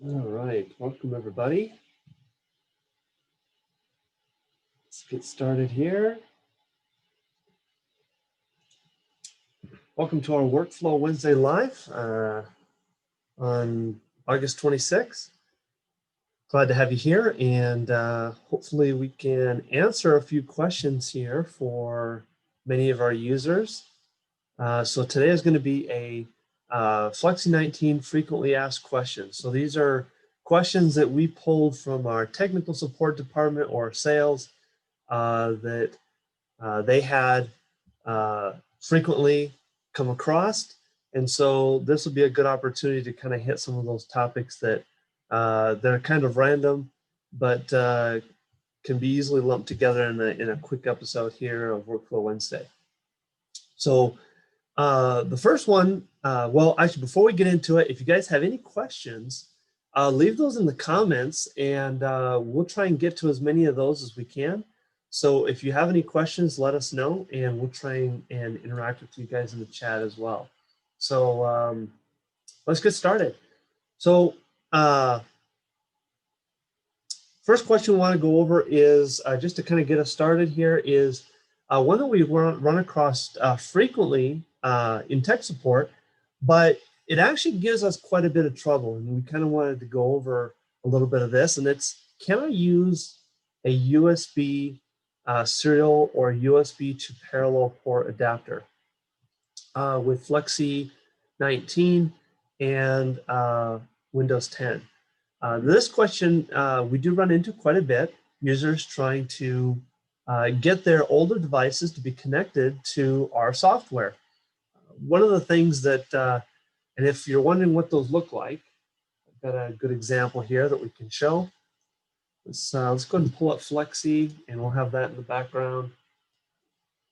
All right, welcome everybody. Let's get started here. Welcome to our Workflow Wednesday Live on August 26th. Glad to have you here, and hopefully we can answer a few questions here for many of our users. So today is going to be a Flexi 19 frequently asked questions. So these are questions that we pulled from our technical support department or sales that they had frequently come across. And so this will be a good opportunity to kind of hit some of those topics that are kind of random, but can be easily lumped together in a quick episode here of Workflow Wednesday. So the first one, well, actually, before we get into it, if you guys have any questions, leave those in the comments, and we'll try and get to as many of those as we can. So if you have any questions, let us know, and we'll try and interact with you guys in the chat as well. So let's get started. So first question we want to go over is, just to kind of get us started here, is one that we run across frequently in tech support, but it actually gives us quite a bit of trouble, and we kind of wanted to go over a little bit of this, and it's, can I use a USB serial or USB to parallel port adapter with Flexi 19 and Windows 10? This question we do run into quite a bit, users trying to get their older devices to be connected to our software. One of the things that, and if you're wondering what those look like, I've got a good example here that we can show. Let's go ahead and pull up Flexi, and we'll have that in the background.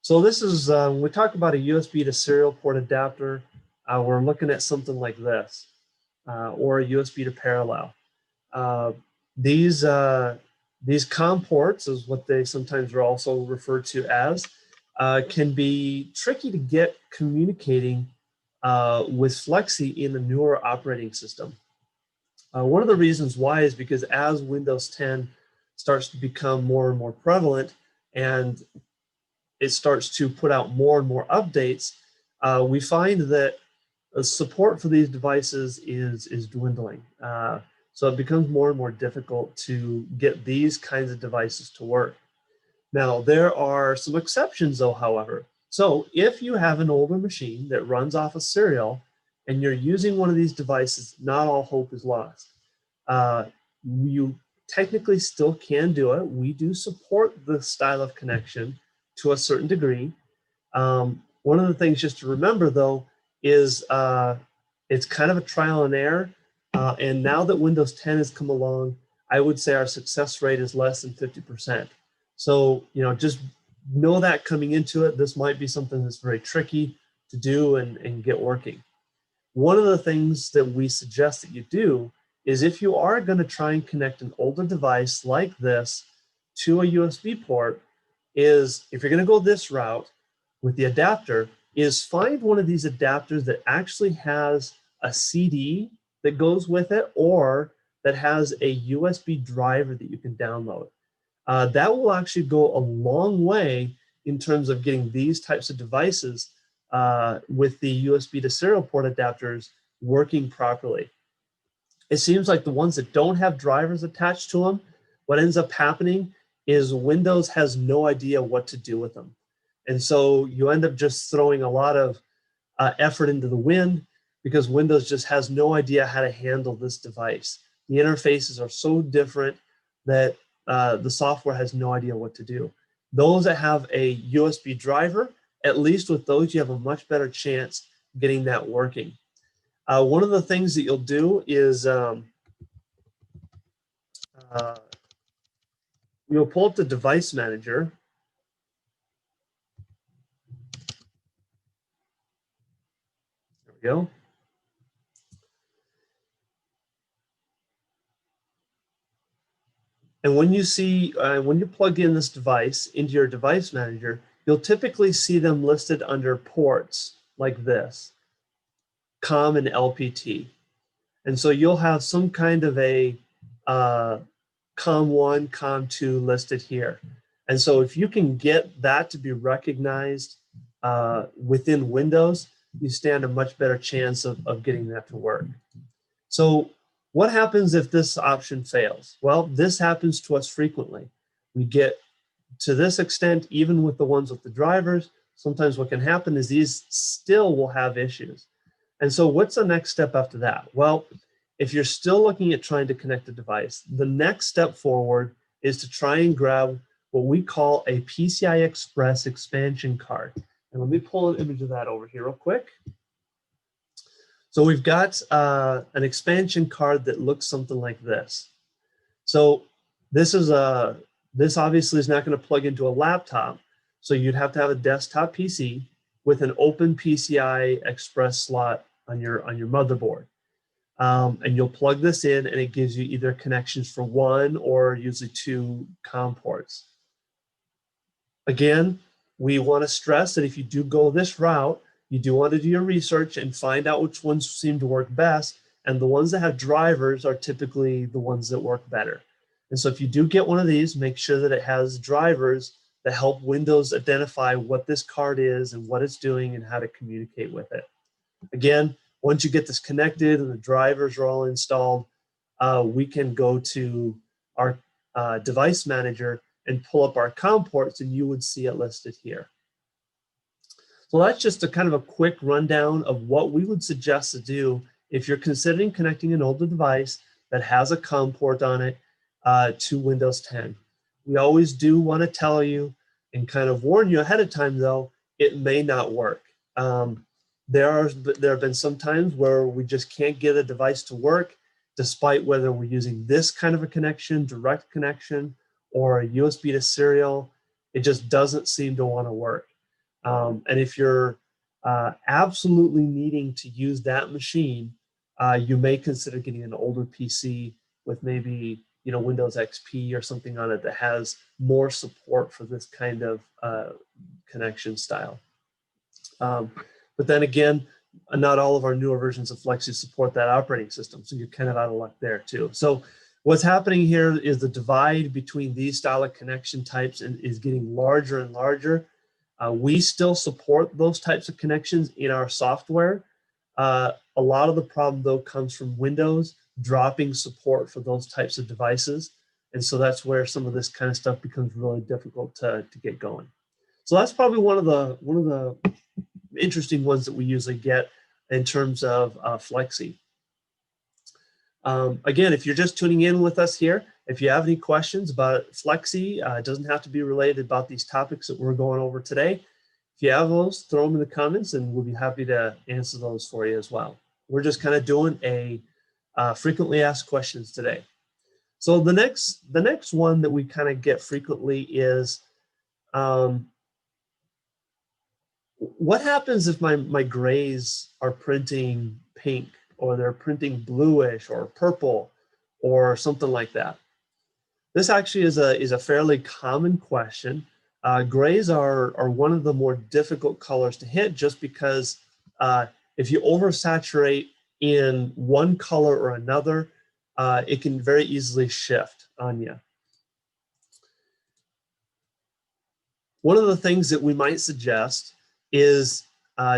So this is, when we talk about a USB to serial port adapter, we're looking at something like this, or a USB to parallel. These COM ports, is what they sometimes are also referred to as, can be tricky to get communicating with Flexi in the newer operating system. One of the reasons why is because as Windows 10 starts to become more and more prevalent, and it starts to put out more and more updates, we find that support for these devices is dwindling. So it becomes more and more difficult to get these kinds of devices to work. Now, there are some exceptions though, however. So if you have an older machine that runs off a serial and you're using one of these devices, not all hope is lost. You technically still can do it. We do support the style of connection to a certain degree. One of the things just to remember though is it's kind of a trial and error. And now that Windows 10 has come along, I would say our success rate is less than 50%. So, just know that coming into it, this might be something that's very tricky to do and get working. One of the things that we suggest that you do is, if you are going to try and connect an older device like this to a USB port, is, if you're going to go this route with the adapter, is find one of these adapters that actually has a CD that goes with it, or that has a USB driver that you can download. That will actually go a long way in terms of getting these types of devices with the USB to serial port adapters working properly. It seems like the ones that don't have drivers attached to them, what ends up happening is Windows has no idea what to do with them. And so you end up just throwing a lot of effort into the wind, because Windows just has no idea how to handle this device. The interfaces are so different that the software has no idea what to do. Those that have a USB driver, at least with those, you have a much better chance getting that working. One of the things that you'll do is you'll pull up the device manager. There we go. And when you see, when you plug in this device into your device manager, you'll typically see them listed under ports like this, COM and LPT. And so you'll have some kind of a COM1, COM2 listed here. And so if you can get that to be recognized within Windows, you stand a much better chance of getting that to work. So what happens if this option fails? Well, this happens to us frequently. We get to this extent, even with the ones with the drivers, sometimes what can happen is these still will have issues. And so what's the next step after that? Well, if you're still looking at trying to connect a device, the next step forward is to try and grab what we call a PCI Express expansion card. And let me pull an image of that over here real quick. So we've got an expansion card that looks something like this. So this obviously is not going to plug into a laptop. So you'd have to have a desktop PC with an open PCI Express slot on your motherboard. And you'll plug this in and it gives you either connections for one or usually two COM ports. Again, we want to stress that if you do go this route, you do want to do your research and find out which ones seem to work best. And the ones that have drivers are typically the ones that work better. And so if you do get one of these, make sure that it has drivers that help Windows identify what this card is and what it's doing and how to communicate with it. Again, once you get this connected and the drivers are all installed, we can go to our device manager and pull up our COM ports, and you would see it listed here. So that's just a kind of a quick rundown of what we would suggest to do if you're considering connecting an older device that has a COM port on it to Windows 10. We always do want to tell you and kind of warn you ahead of time, though, it may not work. There have been some times where we just can't get a device to work, despite whether we're using this kind of a connection, direct connection, or a USB to serial. It just doesn't seem to want to work. And if you're absolutely needing to use that machine, you may consider getting an older PC with maybe Windows XP or something on it that has more support for this kind of connection style. But then again, not all of our newer versions of Flexi support that operating system, so you're kind of out of luck there too. So what's happening here is the divide between these style of connection types is getting larger and larger. We still support those types of connections in our software. A lot of the problem, though, comes from Windows dropping support for those types of devices. And so that's where some of this kind of stuff becomes really difficult to get going. So that's probably one of the interesting ones that we usually get in terms of Flexi. Again, if you're just tuning in with us here, if you have any questions about Flexi, it doesn't have to be related about these topics that we're going over today. If you have those, throw them in the comments and we'll be happy to answer those for you as well. We're just kind of doing a frequently asked questions today. So the next one that we kind of get frequently is, what happens if my grays are printing pink, or they're printing bluish or purple or something like that? This actually is a fairly common question. Grays are one of the more difficult colors to hit, just because if you oversaturate in one color or another, it can very easily shift on you. One of the things that we might suggest is,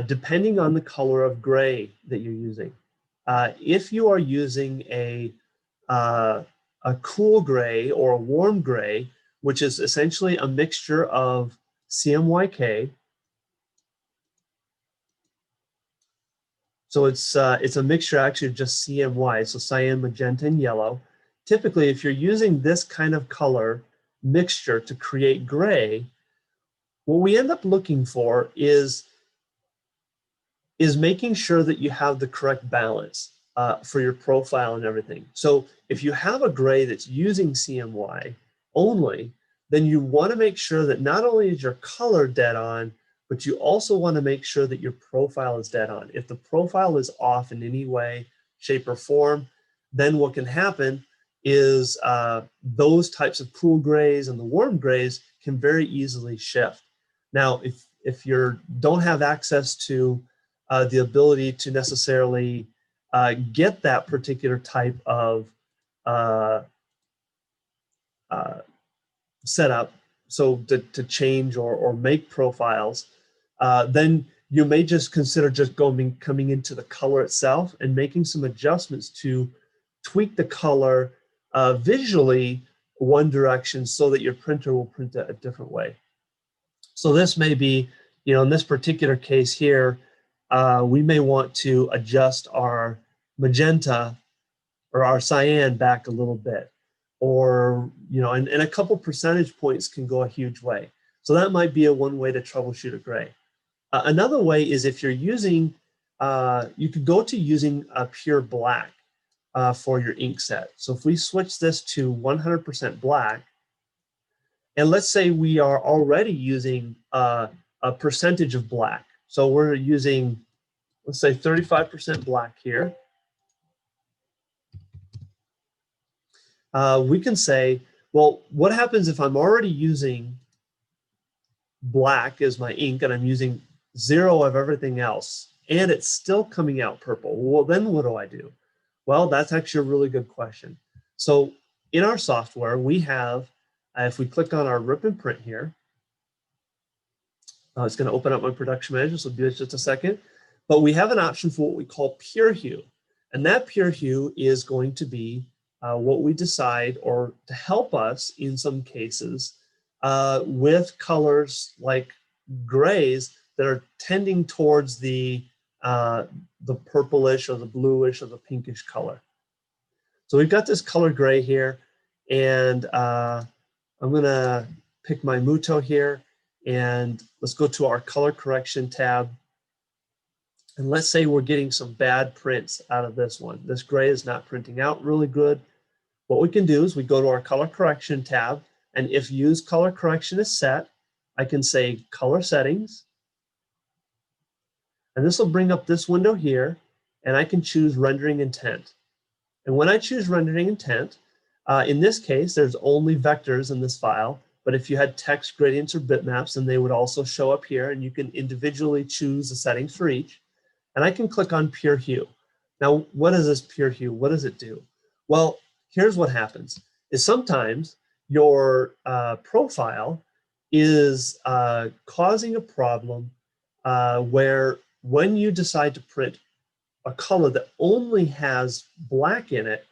depending on the color of gray that you're using, if you are using a cool gray or a warm gray, which is essentially a mixture of CMYK. So it's a mixture actually of just CMY, so cyan, magenta, and yellow. Typically, if you're using this kind of color mixture to create gray, what we end up looking for is making sure that you have the correct balance for your profile and everything. So if you have a gray that's using CMY only, then you want to make sure that not only is your color dead on, but you also want to make sure that your profile is dead on. If the profile is off in any way, shape, or form, then what can happen is those types of cool grays and the warm grays can very easily shift. Now, if you don't have access to the ability to necessarily get that particular type of setup, so to change or make profiles, then you may just consider just coming into the color itself and making some adjustments to tweak the color visually one direction so that your printer will print it a different way. So this may be, in this particular case here, we may want to adjust our magenta or our cyan back a little bit, or, and a couple percentage points can go a huge way. So that might be one way to troubleshoot a gray. Another way is if you're using, you could go to using a pure black for your ink set. So if we switch this to 100% black, and let's say we are already using a percentage of black. So we're using, let's say 35% black here. We can say, well, what happens if I'm already using black as my ink and I'm using 0 of everything else and it's still coming out purple? Well, then what do I do? Well, that's actually a really good question. So in our software, we have, if we click on our rip and print here, it's going to open up my production manager, so do it just a second. But we have an option for what we call pure hue. And that pure hue is going to be what we decide, or to help us in some cases with colors like grays that are tending towards the purplish or the bluish or the pinkish color. So we've got this color gray here, and I'm going to pick my Muto here, and let's go to our color correction tab. And let's say we're getting some bad prints out of this one. This gray is not printing out really good. What we can do is we go to our color correction tab, and if use color correction is set, I can say color settings. And this will bring up this window here, and I can choose rendering intent. And when I choose rendering intent, in this case, there's only vectors in this file, but if you had text, gradients, or bitmaps, then they would also show up here, and you can individually choose the settings for each. And I can click on pure hue. Now, what is this pure hue? What does it do? Well, here's what happens, is sometimes your profile is causing a problem where when you decide to print a color that only has black in it,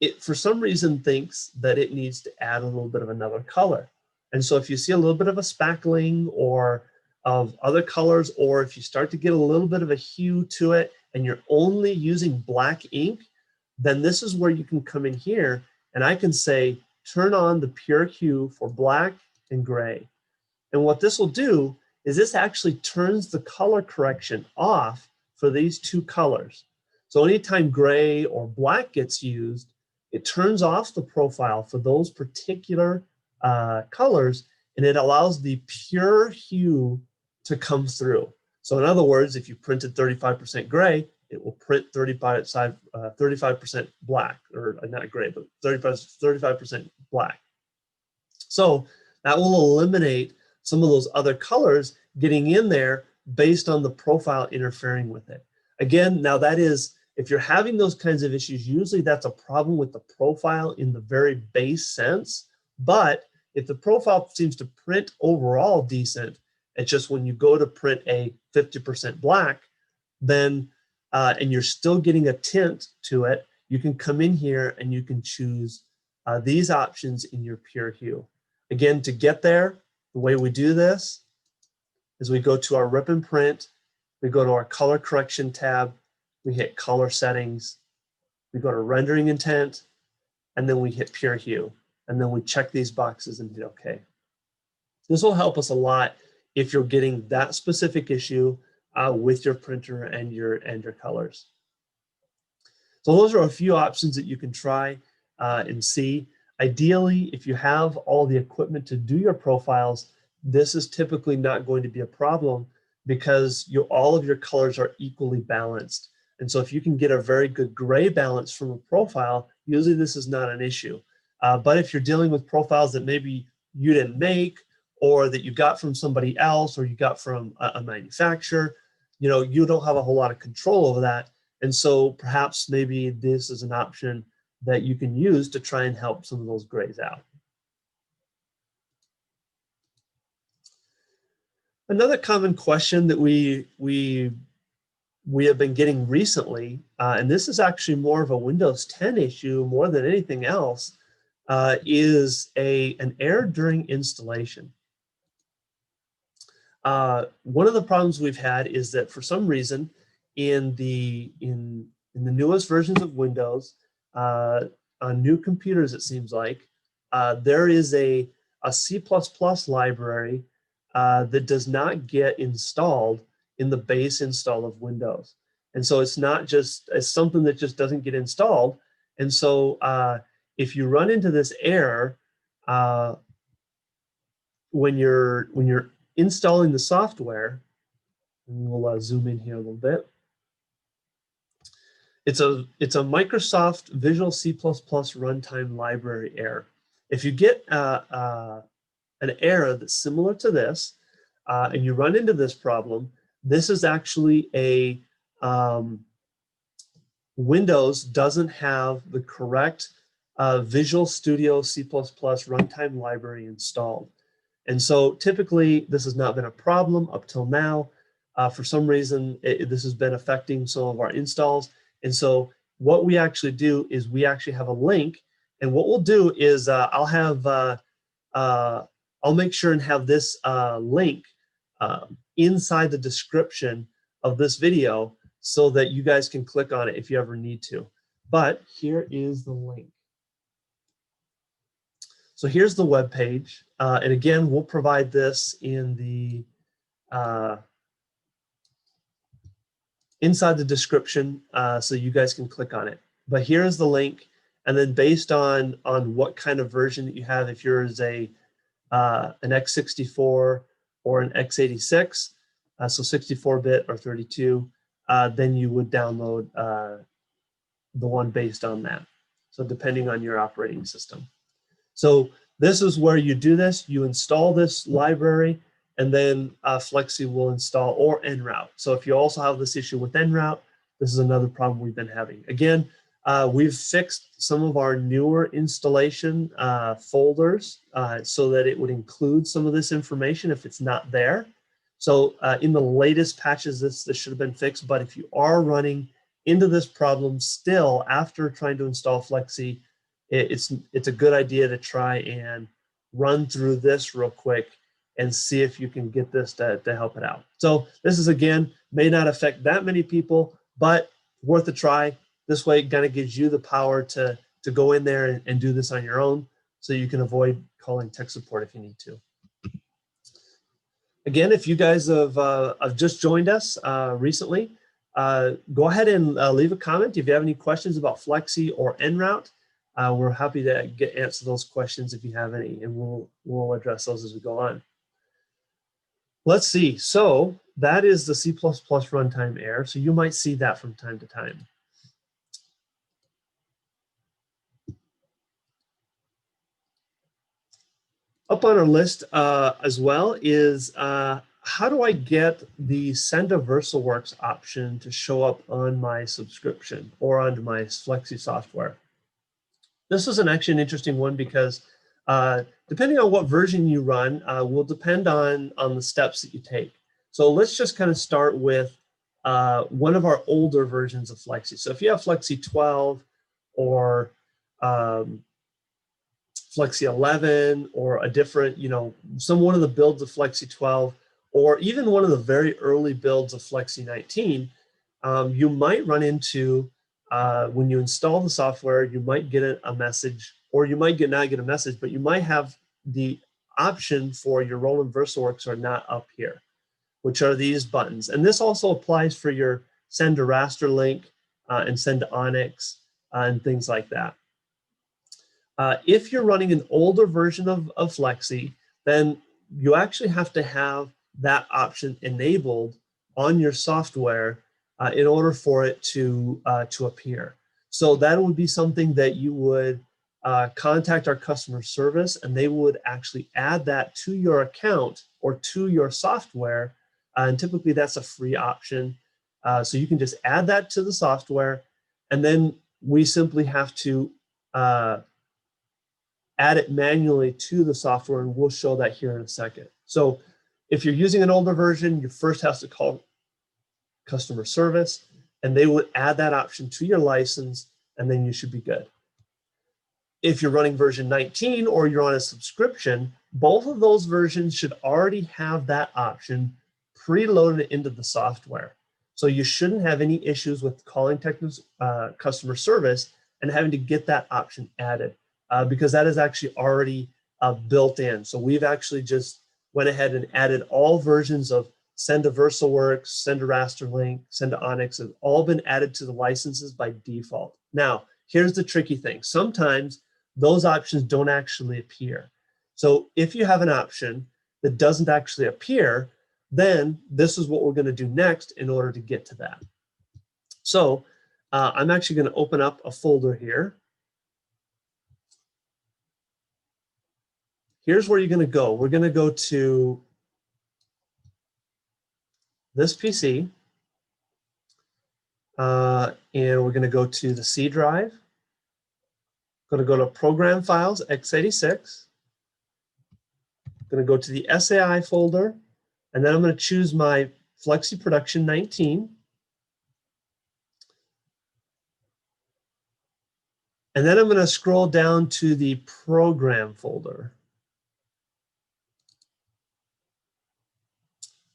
it for some reason thinks that it needs to add a little bit of another color. And so if you see a little bit of a spackling or of other colors, or if you start to get a little bit of a hue to it and you're only using black ink, then this is where you can come in here and I can say, turn on the pure hue for black and gray. And what this will do is this actually turns the color correction off for these two colors. So anytime gray or black gets used, it turns off the profile for those particular colors, and it allows the pure hue to come through. So in other words, if you printed 35% gray, it will print 35% black, or not gray, but 35% black. So that will eliminate some of those other colors getting in there based on the profile interfering with it. Again, now that is, if you're having those kinds of issues, usually that's a problem with the profile in the very base sense. But if the profile seems to print overall decent, it's just when you go to print a 50% black, then and you're still getting a tint to it, you can come in here and you can choose these options in your pure hue. Again, to get there, the way we do this is we go to our rip and print, we go to our color correction tab, we hit color settings, we go to rendering intent, and then we hit pure hue. And then we check these boxes and hit OK. This will help us a lot if you're getting that specific issue with your printer and your colors. So those are a few options that you can try and see. Ideally, if you have all the equipment to do your profiles, this is typically not going to be a problem because all of your colors are equally balanced. And so if you can get a very good gray balance from a profile, usually this is not an issue. But if you're dealing with profiles that maybe you didn't make, or that you got from somebody else, or you got from a manufacturer, you don't have a whole lot of control over that, And so perhaps maybe this is an option that you can use to try and help some of those grays out. Another common question that we have been getting recently, and this is actually more of a Windows 10 issue more than anything else, is an error during installation. One of the problems we've had is that for some reason in the newest versions of Windows, on new computers, it seems like, there is a C++ library that does not get installed in the base install of Windows. And so it's not just, it's something that just doesn't get installed. And so if you run into this error, when you're installing the software, and we'll zoom in here a little bit. It's a Microsoft Visual C++ runtime library error. If you get an error that's similar to this, and you run into this problem, this is actually a Windows doesn't have the correct Visual Studio C++ runtime library installed. And so typically this has not been a problem up till now. For some reason, this has been affecting some of our installs. And so what we actually do is we actually have a link. And what we'll do is I'll make sure and have this link inside the description of this video so that you guys can click on it if you ever need to. But here is the link. So here's the web page, and again, we'll provide this in the inside the description so you guys can click on it. But here's the link, and then based on what kind of version that you have, if yours is an x64 or an x86, so 64-bit or 32, then you would download the one based on that. So depending on your operating system. So this is where you do this. You install this library, and then Flexi will install, or en route. So if you also have this issue with en route, this is another problem we've been having. Again, we've fixed some of our newer installation folders so that it would include some of this information if it's not there. So in the latest patches, this should have been fixed. But if you are running into this problem still after trying to install Flexi, it's a good idea to try and run through this real quick and see if you can get this to help it out. So this is, again, may not affect that many people, but worth a try. This way it kind of gives you the power to go in there and do this on your own, so you can avoid calling tech support if you need to. Again, if you guys have just joined us recently, go ahead and leave a comment if you have any questions about Flexi or en route. We're happy to answer those questions if you have any, and we'll address those as we go on. Let's see. So that is the C++ runtime error. So you might see that from time to time. Up on our list as well is how do I get the Send A Versaworks option to show up on my subscription or on my Flexi software? This is actually an interesting one because depending on what version you run will depend on the steps that you take. So let's just kind of start with one of our older versions of Flexi. So if you have Flexi 12 or Flexi 11 or a different, one of the builds of Flexi 12, or even one of the very early builds of Flexi 19, you might run into, when you install the software, you might get a message, or you might not get a message, but you might have the option for your Roland Versaworks are not up here, which are these buttons. And this also applies for your send to raster link and send to Onyx and things like that. If you're running an older version of Flexi, then you actually have to have that option enabled on your software in order for it to appear. So that would be something that you would contact our customer service, and they would actually add that to your account or to your software. And typically that's a free option. So you can just add that to the software, and then we simply have to add it manually to the software, and we'll show that here in a second. So if you're using an older version, you first have to call customer service, and they would add that option to your license, and then you should be good. If you're running version 19 or you're on a subscription, both of those versions should already have that option preloaded into the software. So you shouldn't have any issues with calling customer service and having to get that option added because that is actually already built in. So we've actually just went ahead and added all versions of Send to Versaworks, Send to Rasterlink, Send to Onyx have all been added to the licenses by default. Now, here's the tricky thing. Sometimes those options don't actually appear. So if you have an option that doesn't actually appear, then this is what we're going to do next in order to get to that. So I'm actually going to open up a folder here. Here's where you're going to go. We're going to go to this PC, and we're going to go to the C drive. Going to go to Program Files, x86. Going to go to the SAI folder, and then I'm going to choose my Flexi Production 19. And then I'm going to scroll down to the Program folder.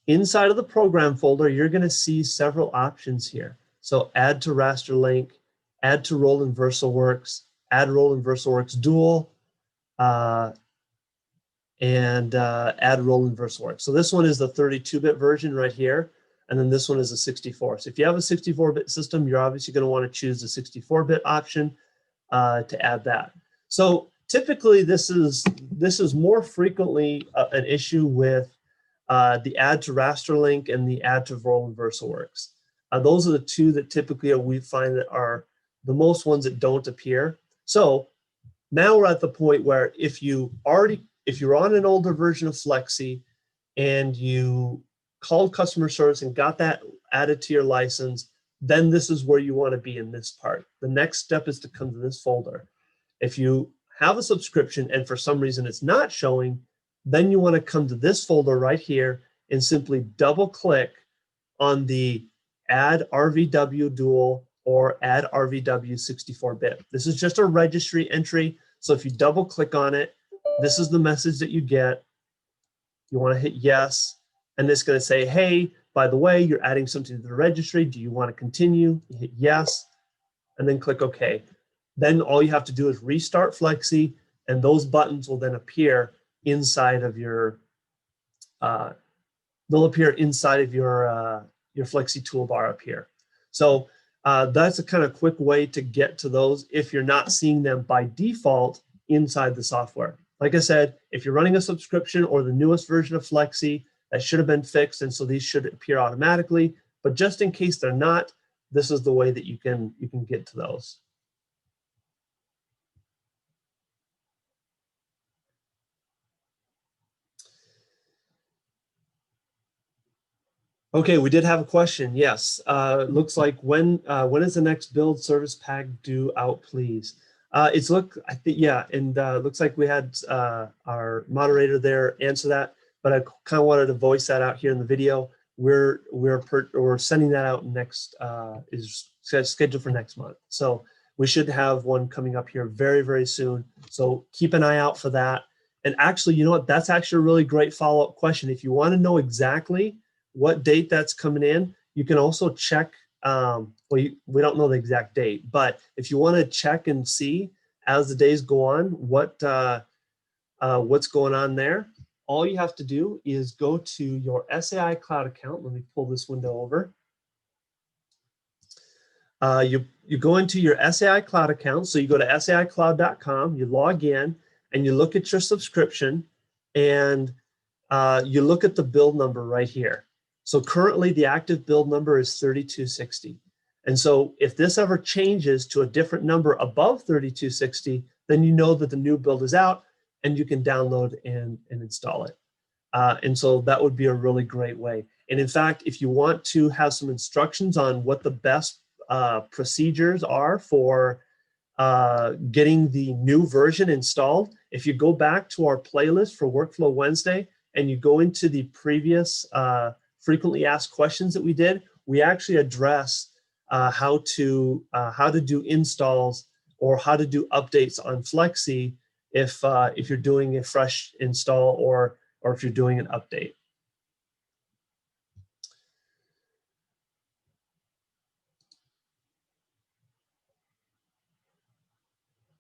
Inside of the Program folder, you're going to see several options here. So add to Rasterlink, add to Roland Versaworks, add Roland Versaworks Dual, and add Roland Versaworks. So this one is the 32-bit version right here, and then this one is a 64. So if you have a 64-bit system, you're obviously going to want to choose the 64-bit option to add that. So typically, this is more frequently an issue with the add to Rasterlink and the add to Roland Versaworks. Those are the two that typically we find that are the most ones that don't appear. So now we're at the point where if you're on an older version of Flexi and you called customer service and got that added to your license, then this is where you want to be in this part. The next step is to come to this folder. If you have a subscription and for some reason it's not showing, then you want to come to this folder right here and simply double click on the Add RVW Dual or Add RVW 64-bit. This is just a registry entry. So if you double click on it, this is the message that you get. You want to hit yes, and it's going to say, hey, by the way, you're adding something to the registry. Do you want to continue? You hit yes, and then click OK. Then all you have to do is restart Flexi, and those buttons will then appear inside of your, they'll appear inside of your Flexi toolbar up here. So that's a kind of quick way to get to those if you're not seeing them by default inside the software. Like I said, if you're running a subscription or the newest version of Flexi, that should have been fixed, and so these should appear automatically. But just in case they're not, this is the way that you can get to those. Okay, we did have a question. Yes, looks like when is the next build service pack due out, please? I think, yeah, and looks like we had our moderator there answer that, but I kind of wanted to voice that out here in the video. We're sending that out next, is scheduled for next month. So we should have one coming up here very, very soon. So keep an eye out for that. And actually, you know what? That's actually a really great follow-up question. If you want to know exactly what date that's coming in, you can also check. Well, we don't know the exact date, but if you want to check and see as the days go on what's going on there, all you have to do is go to your SAI Cloud account. Let me pull this window over. You go into your SAI Cloud account. So you go to saicloud.com, you log in, and you look at your subscription, and you look at the build number right here. So currently the active build number is 3260. And so if this ever changes to a different number above 3260, then you know that the new build is out and you can download and install it. And so that would be a really great way. And in fact, if you want to have some instructions on what the best procedures are for getting the new version installed, if you go back to our playlist for Workflow Wednesday and you go into the previous frequently asked questions that we did, we actually address how to do installs or how to do updates on Flexi if you're doing a fresh install or if you're doing an update.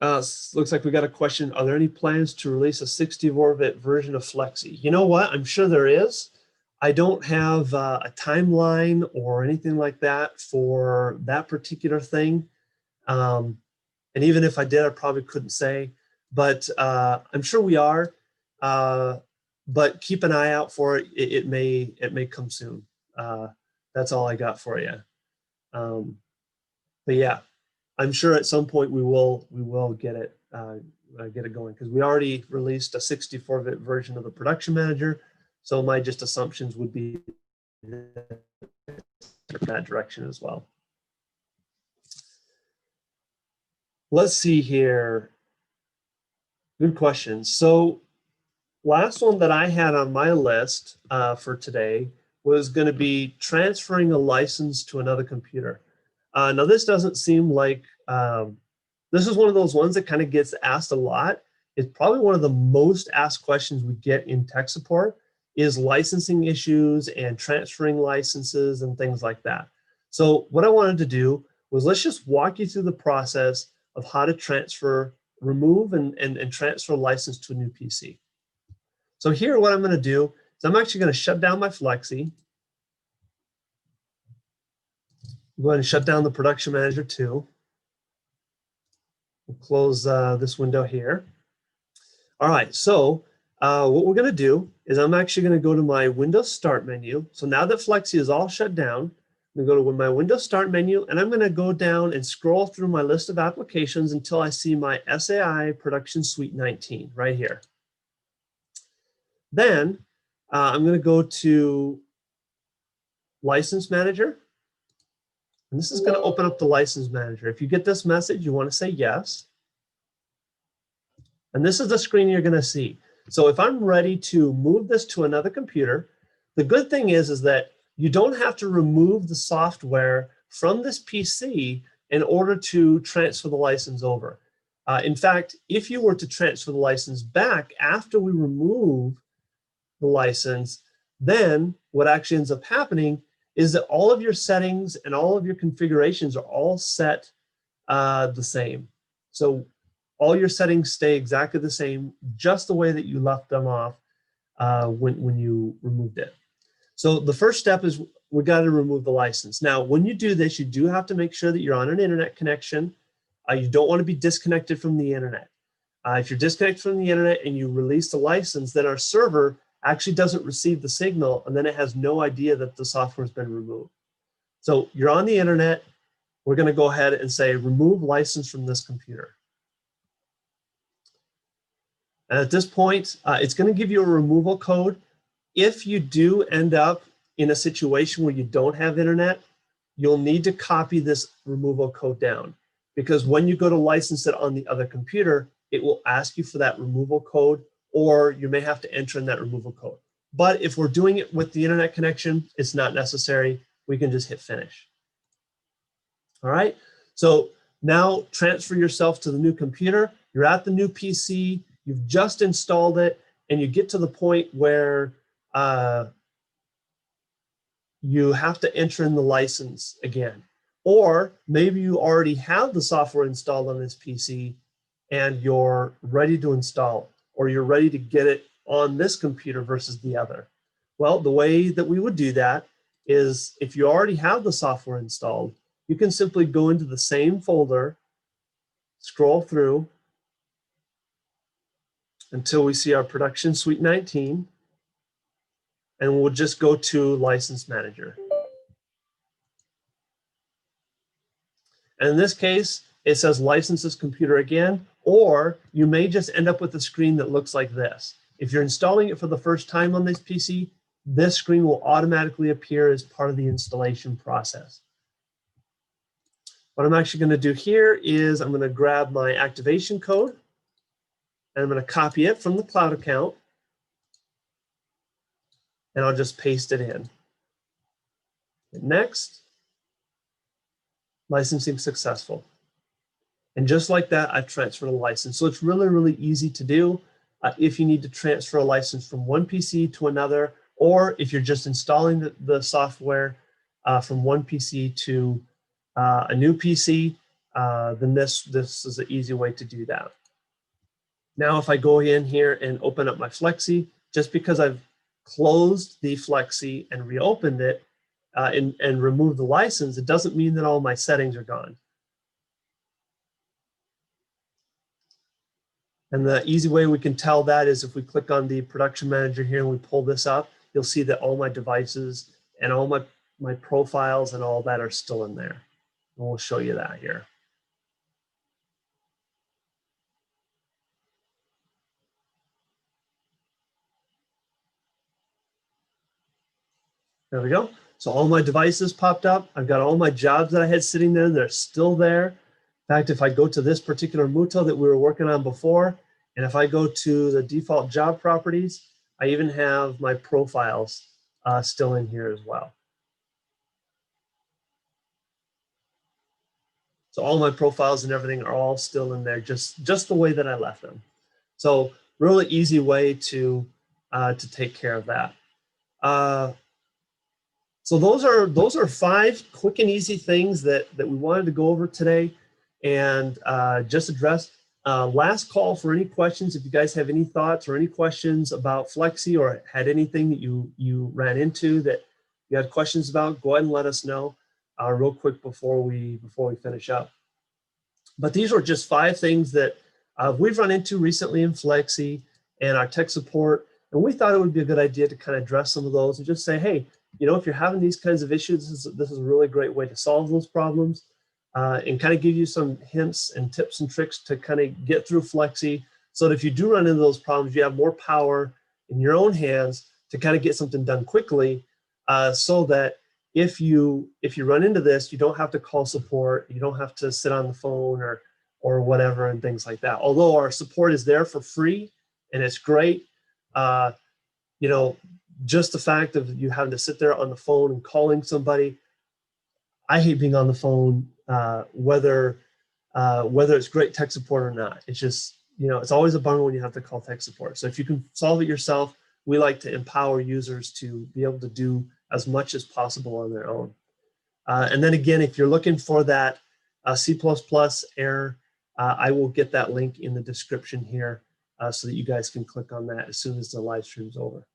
Looks like we got a question. Are there any plans to release a 64-bit version of Flexi? You know what? I'm sure there is. I don't have a timeline or anything like that for that particular thing. And even if I did, I probably couldn't say. But I'm sure we are. But keep an eye out for it. It may come soon. That's all I got for you. But yeah. I'm sure at some point we will get it going, because we already released a 64-bit version of the production manager. So my just assumptions would be that direction as well. Let's see here. Good question. So last one that I had on my list for today was going to be transferring a license to another computer. Now, this doesn't seem like, this is one of those ones that kind of gets asked a lot. It's probably one of the most asked questions we get in tech support is licensing issues and transferring licenses and things like that. So what I wanted to do was let's just walk you through the process of how to transfer, remove and transfer a license to a new PC. So here, what I'm going to do is I'm actually going to shut down my Flexi. Go ahead and shut down the production manager too. We'll close this window here. All right, so what we're going to do is I'm actually going to go to my Windows Start menu. So now that Flexi is all shut down, I'm going to go to my Windows Start menu, and I'm going to go down and scroll through my list of applications until I see my SAI Production Suite 19 right here. Then I'm going to go to License Manager. And this is going to open up the license manager. If you get this message, you want to say yes. And this is the screen you're going to see. So if I'm ready to move this to another computer, the good thing is that you don't have to remove the software from this PC in order to transfer the license over. In fact, if you were to transfer the license back after we remove the license, then what actually ends up happening is that all of your settings and all of your configurations are all set the same. So all your settings stay exactly the same, just the way that you left them off when you removed it. So the first step is we got to remove the license. Now, when you do this, you do have to make sure that you're on an internet connection. You don't want to be disconnected from the internet. If you're disconnected from the internet and you release the license, then our server actually doesn't receive the signal, and then it has no idea that the software has been removed. So you're on the internet. We're going to go ahead and say remove license from this computer. And at this point, it's going to give you a removal code. If you do end up in a situation where you don't have internet, you'll need to copy this removal code down, because when you go to license it on the other computer, it will ask you for that removal code, or you may have to enter in that removal code. But if we're doing it with the internet connection, it's not necessary. We can just hit finish. All right, so now transfer yourself to the new computer. You're at the new PC, you've just installed it, and you get to the point where you have to enter in the license again. Or maybe you already have the software installed on this PC and you're ready to install it, or you're ready to get it on this computer versus the other. Well, the way that we would do that is if you already have the software installed, you can simply go into the same folder, scroll through until we see our Production Suite 19, and we'll just go to License Manager. And in this case, it says license this computer again, or you may just end up with a screen that looks like this. If you're installing it for the first time on this PC, this screen will automatically appear as part of the installation process. What I'm actually going to do here is I'm going to grab my activation code and I'm going to copy it from the cloud account and I'll just paste it in. Next, licensing successful. And just like that, I've transferred a license. So it's really, really easy to do if you need to transfer a license from one PC to another, or if you're just installing the software from one PC to a new PC, then this is an easy way to do that. Now, if I go in here and open up my Flexi, just because I've closed the Flexi and reopened it and removed the license, it doesn't mean that all my settings are gone. And the easy way we can tell that is if we click on the production manager here and we pull this up, you'll see that all my devices and all my profiles and all that are still in there. And we'll show you that here. There we go. So all my devices popped up. I've got all my jobs that I had sitting there. They're still there. In fact, if I go to this particular Muto that we were working on before, and if I go to the default job properties, I even have my profiles still in here as well. So all my profiles and everything are all still in there, just the way that I left them. So really easy way to take care of that. So those are 5 quick and easy things that we wanted to go over today and just address. Last call for any questions. If you guys have any thoughts or any questions about Flexi or had anything that you ran into that you had questions about, go ahead and let us know real quick before we finish up. But these were just 5 things that we've run into recently in Flexi and our tech support, and we thought it would be a good idea to kind of address some of those and just say, hey, you know, if you're having these kinds of issues, this is a really great way to solve those problems and kind of give you some hints and tips and tricks to kind of get through Flexi so that if you do run into those problems, you have more power in your own hands to kind of get something done quickly so that if you run into this, you don't have to call support, you don't have to sit on the phone or whatever and things like that. Although our support is there for free and it's great, you know, just the fact of you having to sit there on the phone and calling somebody, I hate being on the phone, whether it's great tech support or not. It's just, you know, it's always a bummer when you have to call tech support. So if you can solve it yourself, we like to empower users to be able to do as much as possible on their own. And then again, if you're looking for that C++ error, I will get that link in the description here so that you guys can click on that as soon as the live stream's over.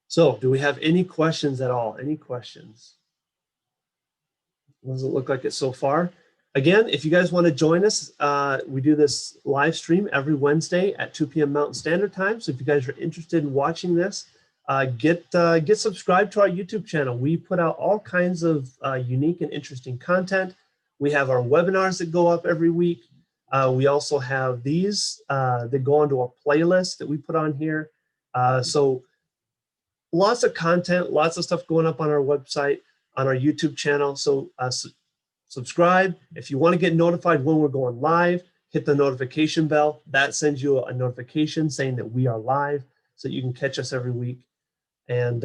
So do we have any questions at all? Any questions? Doesn't look like it so far. Again, if you guys want to join us, we do this live stream every Wednesday at 2 p.m. Mountain Standard Time. So if you guys are interested in watching this, get subscribed to our YouTube channel. We put out all kinds of unique and interesting content. We have our webinars that go up every week. We also have these that go onto a playlist that we put on here. So lots of content, lots of stuff going up on our website, on our YouTube channel. So subscribe. If you want to get notified when we're going live, hit the notification bell. That sends you a notification saying that we are live so you can catch us every week. And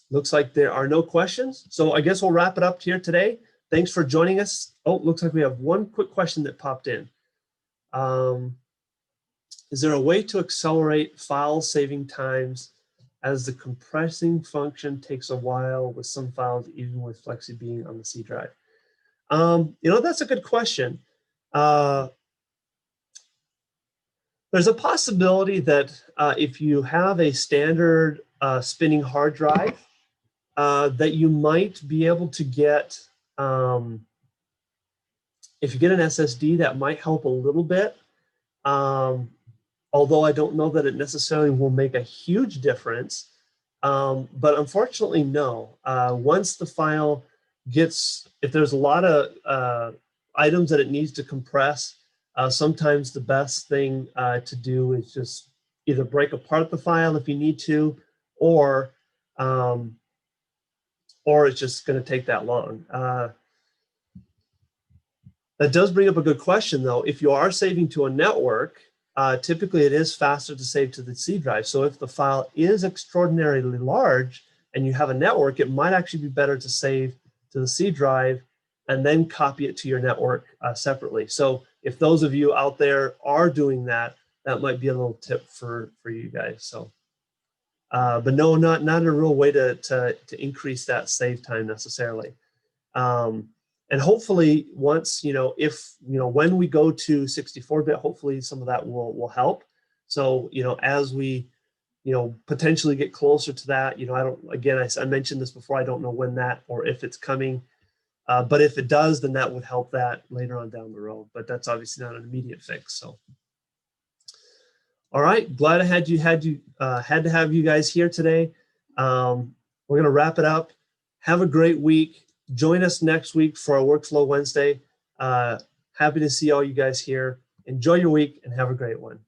looks like there are no questions. So I guess we'll wrap it up here today. Thanks for joining us. Oh, looks like we have one quick question that popped in. Is there a way to accelerate file saving times as the compressing function takes a while with some files, even with Flexi being on the C drive? You know, that's a good question. There's a possibility that if you have a standard spinning hard drive, that you might be able to get, if you get an SSD, that might help a little bit. Although I don't know that it necessarily will make a huge difference. But unfortunately, no. Once the file gets, if there's a lot of items that it needs to compress, sometimes the best thing to do is just either break apart the file if you need to, or it's just going to take that long. That does bring up a good question, though. If you are saving to a network, typically it is faster to save to the C drive. So if the file is extraordinarily large and you have a network, it might actually be better to save to the C drive and then copy it to your network separately. So if those of you out there are doing that, that might be a little tip for you guys. So, but no, not a real way to increase that save time necessarily. And hopefully once, if, when we go to 64-bit, hopefully some of that will help. So, as we, potentially get closer to that, I mentioned this before, I don't know when that or if it's coming, but if it does, then that would help that later on down the road, but that's obviously not an immediate fix. So, all right, glad I had to have you guys here today. We're going to wrap it up. Have a great week. Join us next week for our Workflow Wednesday. Happy to see all you guys here. Enjoy your week and have a great one.